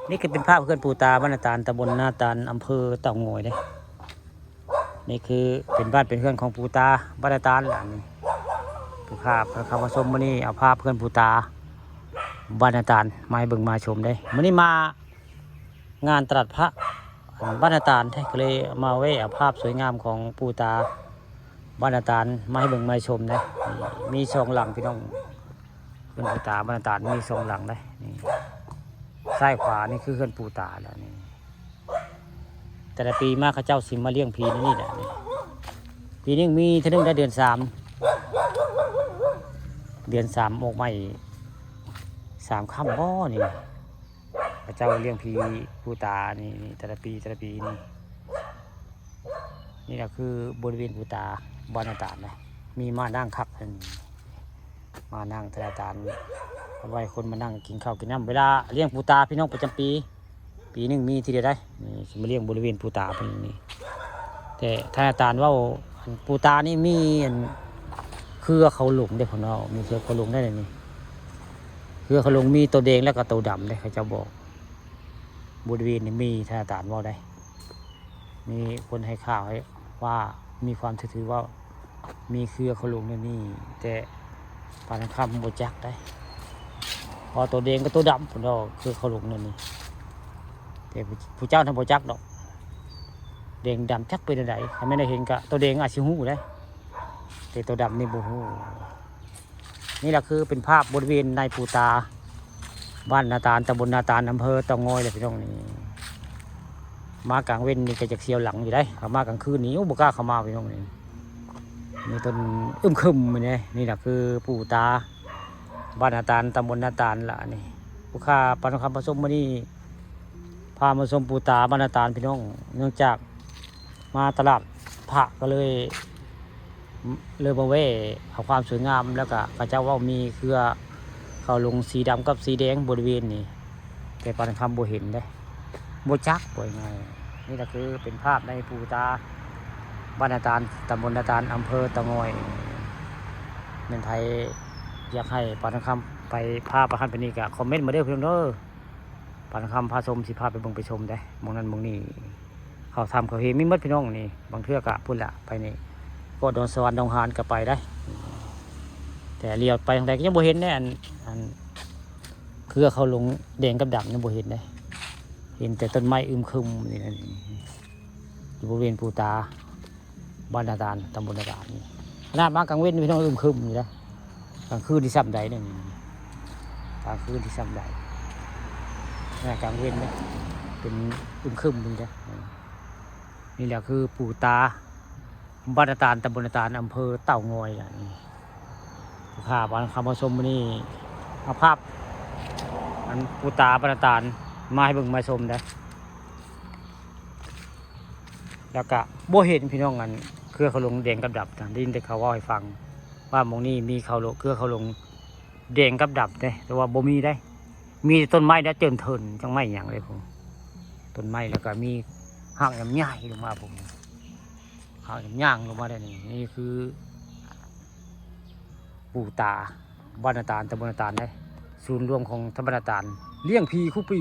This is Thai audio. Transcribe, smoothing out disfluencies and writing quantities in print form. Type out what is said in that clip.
นี่คือเป็นภาพเพื่อนปูตาบ้านนาตาลตำบลนาตาลอำเภอเต่างอยเด้นี่คือเป็นบ้านเป็นเพื่อนของปูตาบ้านนาตาลหลังนี้คือภาพคำว่าชมมื่อนี้เอาภาพเพื่อนปูตาบ้านนาตาลมาให้เบิ่งมาชมได้มื่อนี้มางานตลาดพระบ้านนาตาลก็เลยมาเว้เอาภาพสวยงามของปูตาบ้านนาตาลมาให้เบิ่งมาชมได้มีสองหลังพี่น้องเพื่อนปูตาบ้านนาตาลมีสองหลังได้นี่ซ้ายขวานี่คือเพื่อนปูตาแล้วนี่แต่ละปีมาข้าเจ้าสิมาเลี้ยงผีนี่แหละนี่ปีนี้มีเท่านึงได้เดือน3ออกใหม่3 ค่ำบ่นี่ข้าเจ้าเลี้ยงผีปูตานี่แต่ละปีนี่แหละคือบริเวณปูตาบ้านนาตาลนะมีมานั่งคักมานั่งธนาคารเอาไว้คนมานั่งกินข้าวกินน้ำเวลาเลี้ยงปูตาพี่น้องประจำปีหนึ่งมีทีเดียวได้นี่มาเลี้ยงบริเวณปูตาเป็นนี่แต่ธนาคารว่าปูตานี่มีเครือเขาหลงได้ผมเอามีเครือเขาหลงได้เลยนี่เครือเขาหลงมีตัวแดงแล้วก็ตัวดำเลยเขาจะบอกบริเวณนี้มีธนาคารว่าได้มีคนให้ข่าวให้ว่ามีความถือว่ามีเครือเขาหลงนี่แต่ปานคำโบจักได้พอตัวแดงก็ตัวดำผมเอาคือเขาหลงนี่แต่ผู้เจ้าทำโบจักดอกแดงดำจักเป็นอะไรถ้าไม่ได้เห็นก็ตัวแดงอาจจะหูได้แต่ตัวดำนี่โบหูนี่แหละคือเป็นภาพบริเวณในปูตาบ้านนาตาลตำบลนาตาลอำเภอเต่างอยเลยพี่น้องนี่มากลางเว้นนี่ก็จะเสียวหลังอยู่ได้เขามากลางคืนนี้บุกล้าเขามาพี่น้องนี่มีต้นคึมนี่แหละคือปูตาบ้านนาตาลตำบลนาตาลละนี่ผู้ค้าปานคำผสมมานี่พามาชมปูตาบ้านนาตาลพี่น้องเนื่องจากมาตลาดผักก็เลยมาเว่เอาความสวยงามแล้วก็พระเจ้าว่ามีเครือเขาลงสีดำกับสีแดงบริเวณนี้แต่ปานคำโบเห็นได้โบจักบ่อยไงนี่แหละคือเป็นภาพในปูตาบ้านนาตาลตำบลนาตาลอำเภอเต่างอยเมืองไทยอยากให้ปานคำไปพาประคันไปนี่กะคอมเมนต์มาเด้อเพื่อนเด้อปานคำพาชมสิพาไปเบิ่งไปชมได้มองนั้นมองนี่เขาทำเขาเฮมิมัดพี่น้องนี่บางเทื่อกะพุ่นละไปนี่ก็โดนสวรรค์ดงหานก็ไปได้แต่เลี้ยวไปทางใดก็ยังบ่เห็นแน่อันเครือเขาลงแดงกับดำยังบ่เห็นได้เห็นแต่ต้นไม้คึมนี่นั่นอยู่บริเวณปูตาบ้านนาตาลตำบลนาตาลนี่ขนาดมากลางเว้นพี่น้องคึมอยู่แล้วกลางคืนที่ซ้ำใดนี่กลางคืนที่ซ้ำใดนี่กลางเว้นนี่เป็นคึมนี่จ้ะนี่แหละคือปูตาบ้านนาตาลตำบลนาตาลอำเภอเต่างอยล่ะนี่ภาพวันคำผสมนี่เอาภาพอันปูตาบ้านนาตาลมาให้เบิ่งมาชมได้แล้วก็บ่เห็นพี่น้องกันเครือเขาลงแดงกับดับได้ยินแต่เขาว่าให้ฟังว่าหมองนี้มีเขาลงเครือเขาลงแดงกับดับได้แต่ว่าบ่มีได้มีต้นไม้ได้เจินเทินจังไม้อย่างเลยผมต้นไม้แล้วก็มีห่างน้ำใหญ่ลงมาผมห่างน้ำย่างลงมาได้นี่คือปูตาบ้านนาตาลตำบลนาตาลได้ศูนย์รวมของธรรมนาตาลเลี้ยงผีคู่ปี